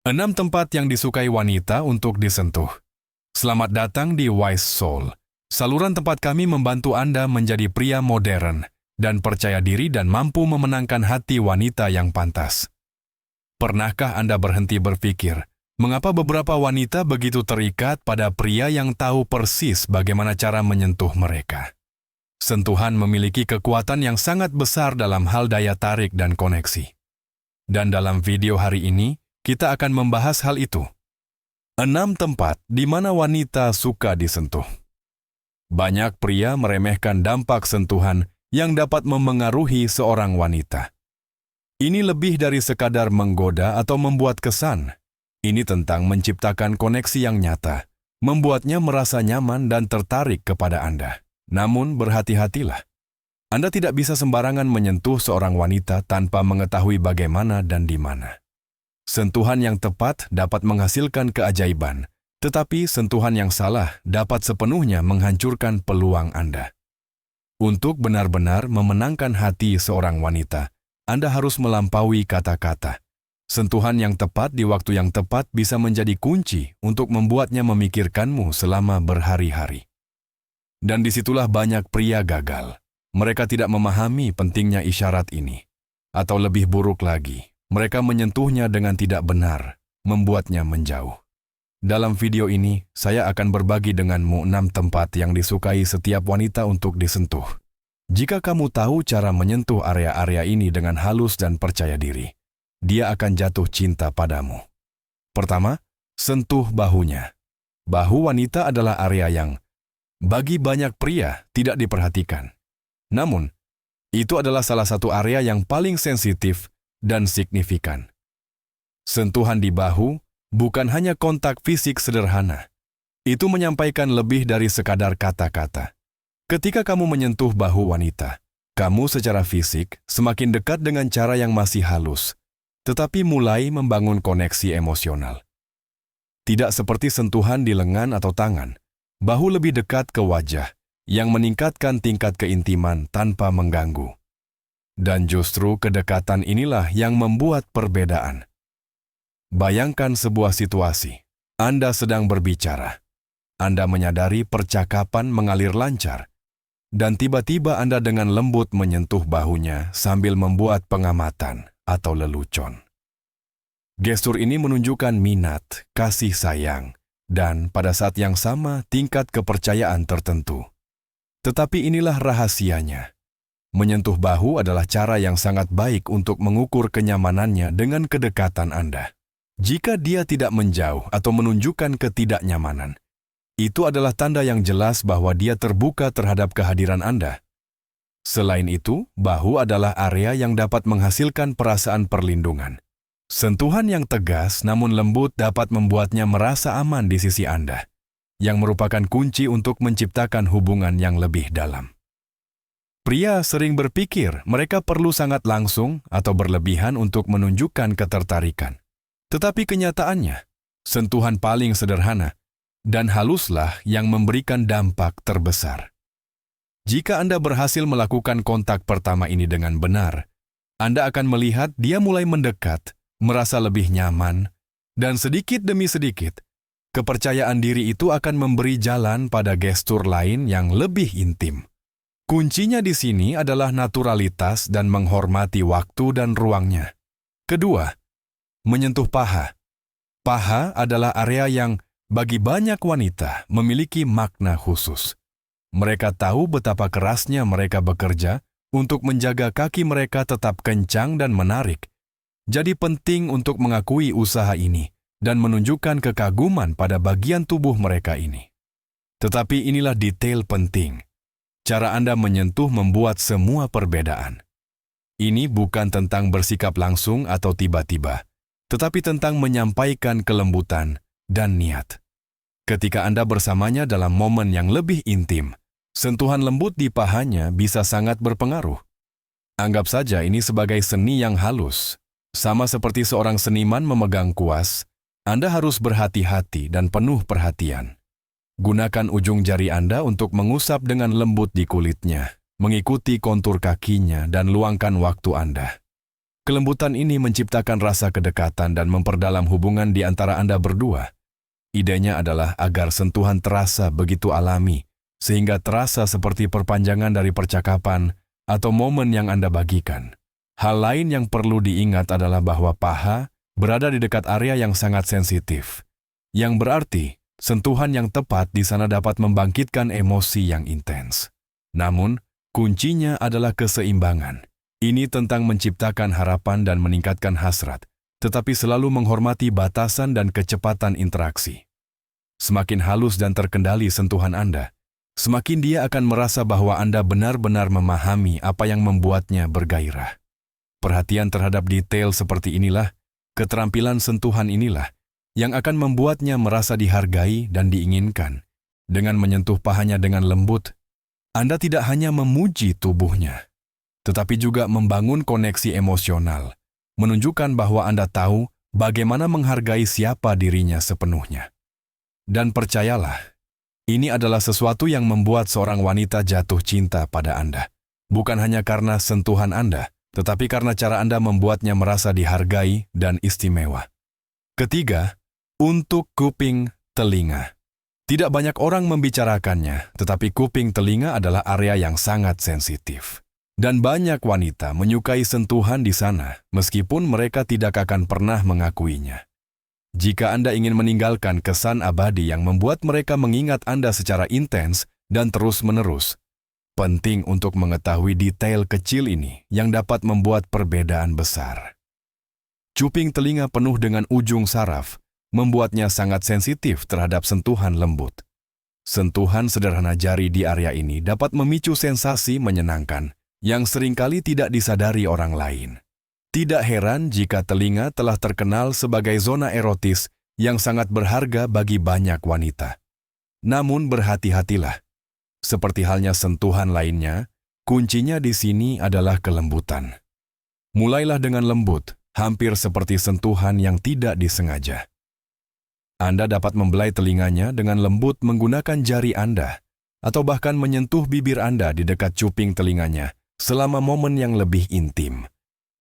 6 tempat yang disukai wanita untuk disentuh. Selamat datang di Wise Soul. Saluran tempat kami membantu Anda menjadi pria modern dan percaya diri dan mampu memenangkan hati wanita yang pantas. Pernahkah Anda berhenti berpikir, mengapa beberapa wanita begitu terikat pada pria yang tahu persis bagaimana cara menyentuh mereka? Sentuhan memiliki kekuatan yang sangat besar dalam hal daya tarik dan koneksi. Dan dalam video hari ini, kita akan membahas hal itu. 6 tempat di mana wanita suka disentuh. Banyak pria meremehkan dampak sentuhan yang dapat memengaruhi seorang wanita. Ini lebih dari sekadar menggoda atau membuat kesan. Ini tentang menciptakan koneksi yang nyata, membuatnya merasa nyaman dan tertarik kepada Anda. Namun berhati-hatilah. Anda tidak bisa sembarangan menyentuh seorang wanita tanpa mengetahui bagaimana dan di mana. Sentuhan yang tepat dapat menghasilkan keajaiban, tetapi sentuhan yang salah dapat sepenuhnya menghancurkan peluang Anda. Untuk benar-benar memenangkan hati seorang wanita, Anda harus melampaui kata-kata. Sentuhan yang tepat di waktu yang tepat bisa menjadi kunci untuk membuatnya memikirkanmu selama berhari-hari. Dan disitulah banyak pria gagal. Mereka tidak memahami pentingnya isyarat ini. Atau lebih buruk lagi, mereka menyentuhnya dengan tidak benar, membuatnya menjauh. Dalam video ini, saya akan berbagi denganmu 6 tempat yang disukai setiap wanita untuk disentuh. Jika kamu tahu cara menyentuh area-area ini dengan halus dan percaya diri, dia akan jatuh cinta padamu. Pertama, sentuh bahunya. Bahu wanita adalah area yang, bagi banyak pria, tidak diperhatikan. Namun, itu adalah salah satu area yang paling sensitif dan signifikan. Sentuhan di bahu bukan hanya kontak fisik sederhana. Itu menyampaikan lebih dari sekadar kata-kata. Ketika kamu menyentuh bahu wanita, kamu secara fisik semakin dekat dengan cara yang masih halus, tetapi mulai membangun koneksi emosional. Tidak seperti sentuhan di lengan atau tangan, bahu lebih dekat ke wajah, yang meningkatkan tingkat keintiman tanpa mengganggu. Dan justru kedekatan inilah yang membuat perbedaan. Bayangkan sebuah situasi. Anda sedang berbicara. Anda menyadari percakapan mengalir lancar. Dan tiba-tiba Anda dengan lembut menyentuh bahunya sambil membuat pengamatan atau lelucon. Gestur ini menunjukkan minat, kasih sayang, dan pada saat yang sama tingkat kepercayaan tertentu. Tetapi inilah rahasianya. Menyentuh bahu adalah cara yang sangat baik untuk mengukur kenyamanannya dengan kedekatan Anda. Jika dia tidak menjauh atau menunjukkan ketidaknyamanan, itu adalah tanda yang jelas bahwa dia terbuka terhadap kehadiran Anda. Selain itu, bahu adalah area yang dapat menghasilkan perasaan perlindungan. Sentuhan yang tegas namun lembut dapat membuatnya merasa aman di sisi Anda, yang merupakan kunci untuk menciptakan hubungan yang lebih dalam. Pria sering berpikir mereka perlu sangat langsung atau berlebihan untuk menunjukkan ketertarikan. Tetapi kenyataannya, sentuhan paling sederhana dan haluslah yang memberikan dampak terbesar. Jika Anda berhasil melakukan kontak pertama ini dengan benar, Anda akan melihat dia mulai mendekat, merasa lebih nyaman, dan sedikit demi sedikit, kepercayaan diri itu akan memberi jalan pada gestur lain yang lebih intim. Kuncinya di sini adalah naturalitas dan menghormati waktu dan ruangnya. Kedua, menyentuh paha. Paha adalah area yang bagi banyak wanita memiliki makna khusus. Mereka tahu betapa kerasnya mereka bekerja untuk menjaga kaki mereka tetap kencang dan menarik. Jadi penting untuk mengakui usaha ini dan menunjukkan kekaguman pada bagian tubuh mereka ini. Tetapi inilah detail penting. Cara Anda menyentuh membuat semua perbedaan. Ini bukan tentang bersikap langsung atau tiba-tiba, tetapi tentang menyampaikan kelembutan dan niat. Ketika Anda bersamanya dalam momen yang lebih intim, sentuhan lembut di pahanya bisa sangat berpengaruh. Anggap saja ini sebagai seni yang halus. Sama seperti seorang seniman memegang kuas, Anda harus berhati-hati dan penuh perhatian. Gunakan ujung jari Anda untuk mengusap dengan lembut di kulitnya, mengikuti kontur kakinya dan luangkan waktu Anda. Kelembutan ini menciptakan rasa kedekatan dan memperdalam hubungan di antara Anda berdua. Idenya adalah agar sentuhan terasa begitu alami, sehingga terasa seperti perpanjangan dari percakapan atau momen yang Anda bagikan. Hal lain yang perlu diingat adalah bahwa paha berada di dekat area yang sangat sensitif, yang berarti sentuhan yang tepat di sana dapat membangkitkan emosi yang intens. Namun, kuncinya adalah keseimbangan. Ini tentang menciptakan harapan dan meningkatkan hasrat, tetapi selalu menghormati batasan dan kecepatan interaksi. Semakin halus dan terkendali sentuhan Anda, semakin dia akan merasa bahwa Anda benar-benar memahami apa yang membuatnya bergairah. Perhatian terhadap detail seperti inilah, keterampilan sentuhan inilah, yang akan membuatnya merasa dihargai dan diinginkan. Dengan menyentuh pahanya dengan lembut, Anda tidak hanya memuji tubuhnya, tetapi juga membangun koneksi emosional, menunjukkan bahwa Anda tahu bagaimana menghargai siapa dirinya sepenuhnya. Dan percayalah, ini adalah sesuatu yang membuat seorang wanita jatuh cinta pada Anda. Bukan hanya karena sentuhan Anda, tetapi karena cara Anda membuatnya merasa dihargai dan istimewa. Ketiga, untuk kuping telinga. Tidak banyak orang membicarakannya, tetapi kuping telinga adalah area yang sangat sensitif. Dan banyak wanita menyukai sentuhan di sana, meskipun mereka tidak akan pernah mengakuinya. Jika Anda ingin meninggalkan kesan abadi yang membuat mereka mengingat Anda secara intens dan terus-menerus, penting untuk mengetahui detail kecil ini yang dapat membuat perbedaan besar. Cuping telinga penuh dengan ujung saraf membuatnya sangat sensitif terhadap sentuhan lembut. Sentuhan sederhana jari di area ini dapat memicu sensasi menyenangkan yang seringkali tidak disadari orang lain. Tidak heran jika telinga telah terkenal sebagai zona erotis yang sangat berharga bagi banyak wanita. Namun berhati-hatilah. Seperti halnya sentuhan lainnya, kuncinya di sini adalah kelembutan. Mulailah dengan lembut, hampir seperti sentuhan yang tidak disengaja. Anda dapat membelai telinganya dengan lembut menggunakan jari Anda, atau bahkan menyentuh bibir Anda di dekat cuping telinganya selama momen yang lebih intim,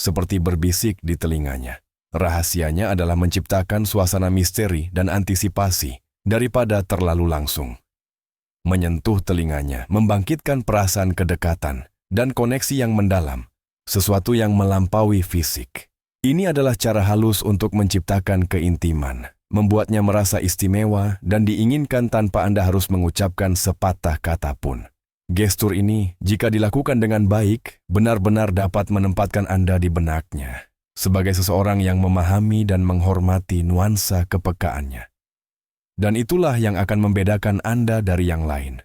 seperti berbisik di telinganya. Rahasianya adalah menciptakan suasana misteri dan antisipasi daripada terlalu langsung. Menyentuh telinganya membangkitkan perasaan kedekatan dan koneksi yang mendalam, sesuatu yang melampaui fisik. Ini adalah cara halus untuk menciptakan keintiman, membuatnya merasa istimewa dan diinginkan tanpa Anda harus mengucapkan sepatah kata pun. Gestur ini, jika dilakukan dengan baik, benar-benar dapat menempatkan Anda di benaknya, sebagai seseorang yang memahami dan menghormati nuansa kepekaannya. Dan itulah yang akan membedakan Anda dari yang lain.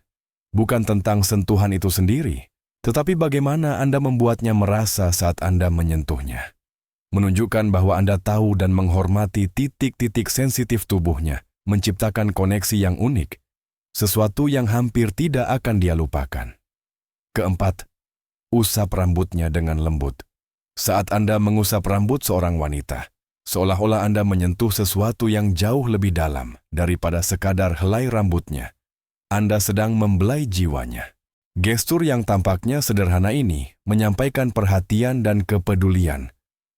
Bukan tentang sentuhan itu sendiri, tetapi bagaimana Anda membuatnya merasa saat Anda menyentuhnya. Menunjukkan bahwa Anda tahu dan menghormati titik-titik sensitif tubuhnya, menciptakan koneksi yang unik, sesuatu yang hampir tidak akan dia lupakan. Keempat, usap rambutnya dengan lembut. Saat Anda mengusap rambut seorang wanita, seolah-olah Anda menyentuh sesuatu yang jauh lebih dalam daripada sekadar helai rambutnya. Anda sedang membelai jiwanya. Gestur yang tampaknya sederhana ini menyampaikan perhatian dan kepedulian,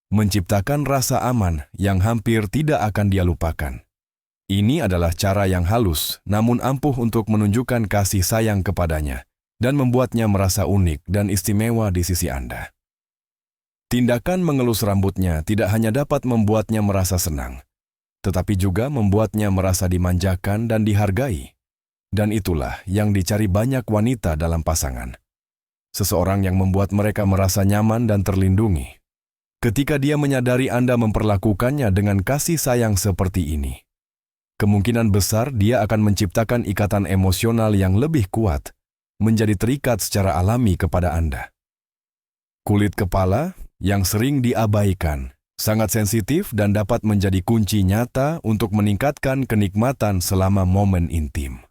menciptakan rasa aman yang hampir tidak akan dia lupakan. Ini adalah cara yang halus, namun ampuh untuk menunjukkan kasih sayang kepadanya dan membuatnya merasa unik dan istimewa di sisi Anda. Tindakan mengelus rambutnya tidak hanya dapat membuatnya merasa senang, tetapi juga membuatnya merasa dimanjakan dan dihargai. Dan itulah yang dicari banyak wanita dalam pasangan. Seseorang yang membuat mereka merasa nyaman dan terlindungi. Ketika dia menyadari Anda memperlakukannya dengan kasih sayang seperti ini, kemungkinan besar dia akan menciptakan ikatan emosional yang lebih kuat, menjadi terikat secara alami kepada Anda. Kulit kepala yang sering diabaikan, sangat sensitif dan dapat menjadi kunci nyata untuk meningkatkan kenikmatan selama momen intim.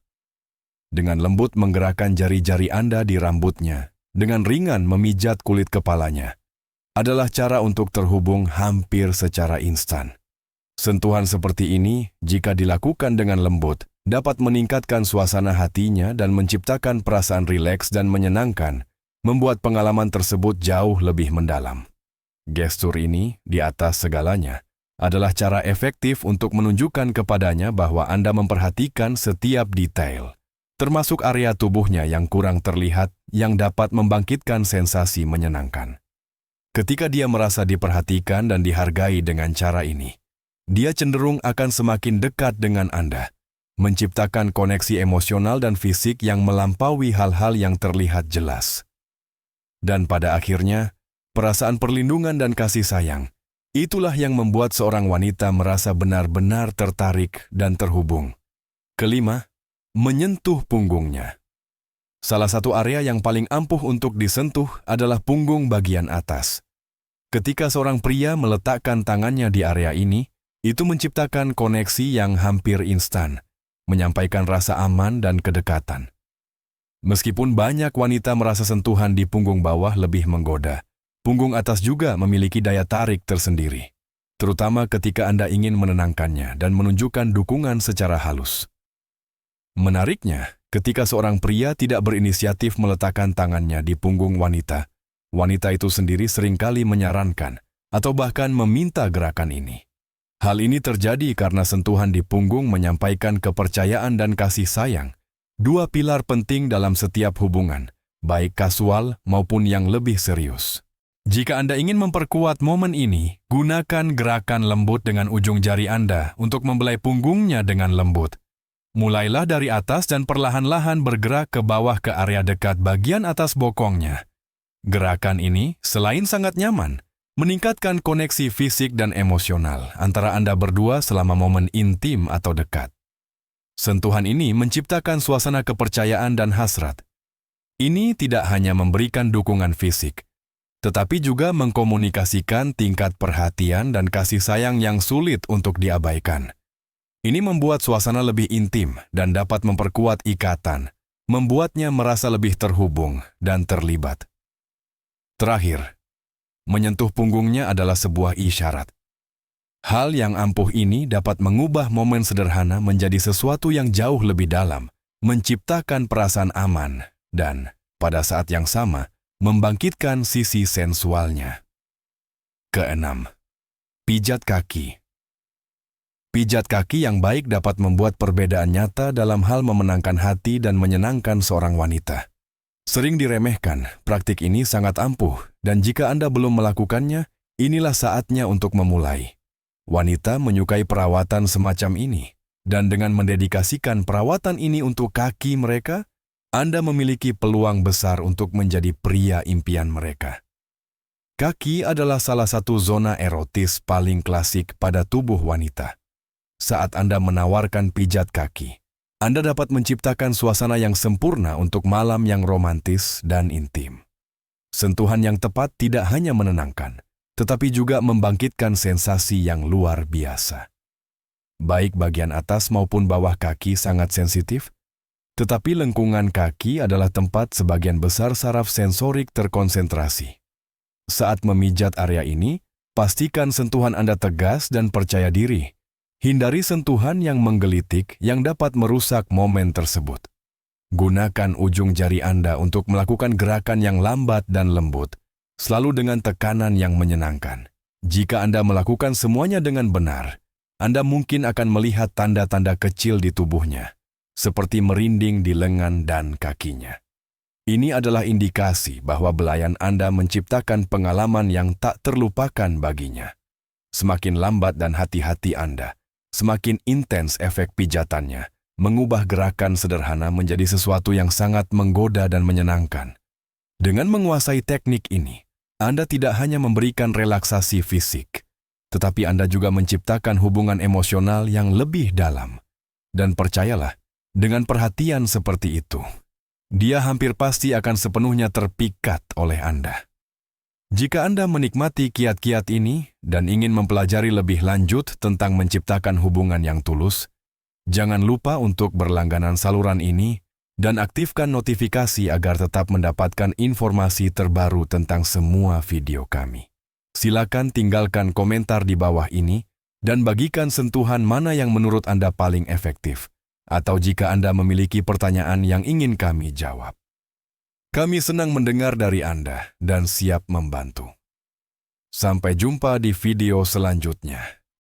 Dengan lembut menggerakkan jari-jari Anda di rambutnya, dengan ringan memijat kulit kepalanya, adalah cara untuk terhubung hampir secara instan. Sentuhan seperti ini, jika dilakukan dengan lembut, dapat meningkatkan suasana hatinya dan menciptakan perasaan rileks dan menyenangkan, membuat pengalaman tersebut jauh lebih mendalam. Gestur ini, di atas segalanya, adalah cara efektif untuk menunjukkan kepadanya bahwa Anda memperhatikan setiap detail, termasuk area tubuhnya yang kurang terlihat yang dapat membangkitkan sensasi menyenangkan. Ketika dia merasa diperhatikan dan dihargai dengan cara ini, dia cenderung akan semakin dekat dengan Anda, menciptakan koneksi emosional dan fisik yang melampaui hal-hal yang terlihat jelas. Dan pada akhirnya, perasaan perlindungan dan kasih sayang, itulah yang membuat seorang wanita merasa benar-benar tertarik dan terhubung. Kelima, menyentuh punggungnya. Salah satu area yang paling ampuh untuk disentuh adalah punggung bagian atas. Ketika seorang pria meletakkan tangannya di area ini, itu menciptakan koneksi yang hampir instan, menyampaikan rasa aman dan kedekatan. Meskipun banyak wanita merasa sentuhan di punggung bawah lebih menggoda, punggung atas juga memiliki daya tarik tersendiri, terutama ketika Anda ingin menenangkannya dan menunjukkan dukungan secara halus. Menariknya, ketika seorang pria tidak berinisiatif meletakkan tangannya di punggung wanita, wanita itu sendiri seringkali menyarankan atau bahkan meminta gerakan ini. Hal ini terjadi karena sentuhan di punggung menyampaikan kepercayaan dan kasih sayang, dua pilar penting dalam setiap hubungan, baik kasual maupun yang lebih serius. Jika Anda ingin memperkuat momen ini, gunakan gerakan lembut dengan ujung jari Anda untuk membelai punggungnya dengan lembut. Mulailah dari atas dan perlahan-lahan bergerak ke bawah ke area dekat bagian atas bokongnya. Gerakan ini, selain sangat nyaman, meningkatkan koneksi fisik dan emosional antara Anda berdua selama momen intim atau dekat. Sentuhan ini menciptakan suasana kepercayaan dan hasrat. Ini tidak hanya memberikan dukungan fisik, tetapi juga mengkomunikasikan tingkat perhatian dan kasih sayang yang sulit untuk diabaikan. Ini membuat suasana lebih intim dan dapat memperkuat ikatan, membuatnya merasa lebih terhubung dan terlibat. Terakhir, menyentuh punggungnya adalah sebuah isyarat. Hal yang ampuh ini dapat mengubah momen sederhana menjadi sesuatu yang jauh lebih dalam, menciptakan perasaan aman, dan, pada saat yang sama, membangkitkan sisi sensualnya. Keenam, pijat kaki. Pijat kaki yang baik dapat membuat perbedaan nyata dalam hal memenangkan hati dan menyenangkan seorang wanita. Sering diremehkan, praktik ini sangat ampuh, dan jika Anda belum melakukannya, inilah saatnya untuk memulai. Wanita menyukai perawatan semacam ini, dan dengan mendedikasikan perawatan ini untuk kaki mereka, Anda memiliki peluang besar untuk menjadi pria impian mereka. Kaki adalah salah satu zona erotis paling klasik pada tubuh wanita. Saat Anda menawarkan pijat kaki, Anda dapat menciptakan suasana yang sempurna untuk malam yang romantis dan intim. Sentuhan yang tepat tidak hanya menenangkan, tetapi juga membangkitkan sensasi yang luar biasa. Baik bagian atas maupun bawah kaki sangat sensitif, tetapi lengkungan kaki adalah tempat sebagian besar saraf sensorik terkonsentrasi. Saat memijat area ini, pastikan sentuhan Anda tegas dan percaya diri. Hindari sentuhan yang menggelitik yang dapat merusak momen tersebut. Gunakan ujung jari Anda untuk melakukan gerakan yang lambat dan lembut, selalu dengan tekanan yang menyenangkan. Jika Anda melakukan semuanya dengan benar, Anda mungkin akan melihat tanda-tanda kecil di tubuhnya, seperti merinding di lengan dan kakinya. Ini adalah indikasi bahwa belayan Anda menciptakan pengalaman yang tak terlupakan baginya. Semakin lambat dan hati-hati Anda, semakin intens efek pijatannya, mengubah gerakan sederhana menjadi sesuatu yang sangat menggoda dan menyenangkan. Dengan menguasai teknik ini, Anda tidak hanya memberikan relaksasi fisik, tetapi Anda juga menciptakan hubungan emosional yang lebih dalam. Dan percayalah, dengan perhatian seperti itu, dia hampir pasti akan sepenuhnya terpikat oleh Anda. Jika Anda menikmati kiat-kiat ini dan ingin mempelajari lebih lanjut tentang menciptakan hubungan yang tulus, jangan lupa untuk berlangganan saluran ini dan aktifkan notifikasi agar tetap mendapatkan informasi terbaru tentang semua video kami. Silakan tinggalkan komentar di bawah ini dan bagikan sentuhan mana yang menurut Anda paling efektif, atau jika Anda memiliki pertanyaan yang ingin kami jawab. Kami senang mendengar dari Anda dan siap membantu. Sampai jumpa di video selanjutnya.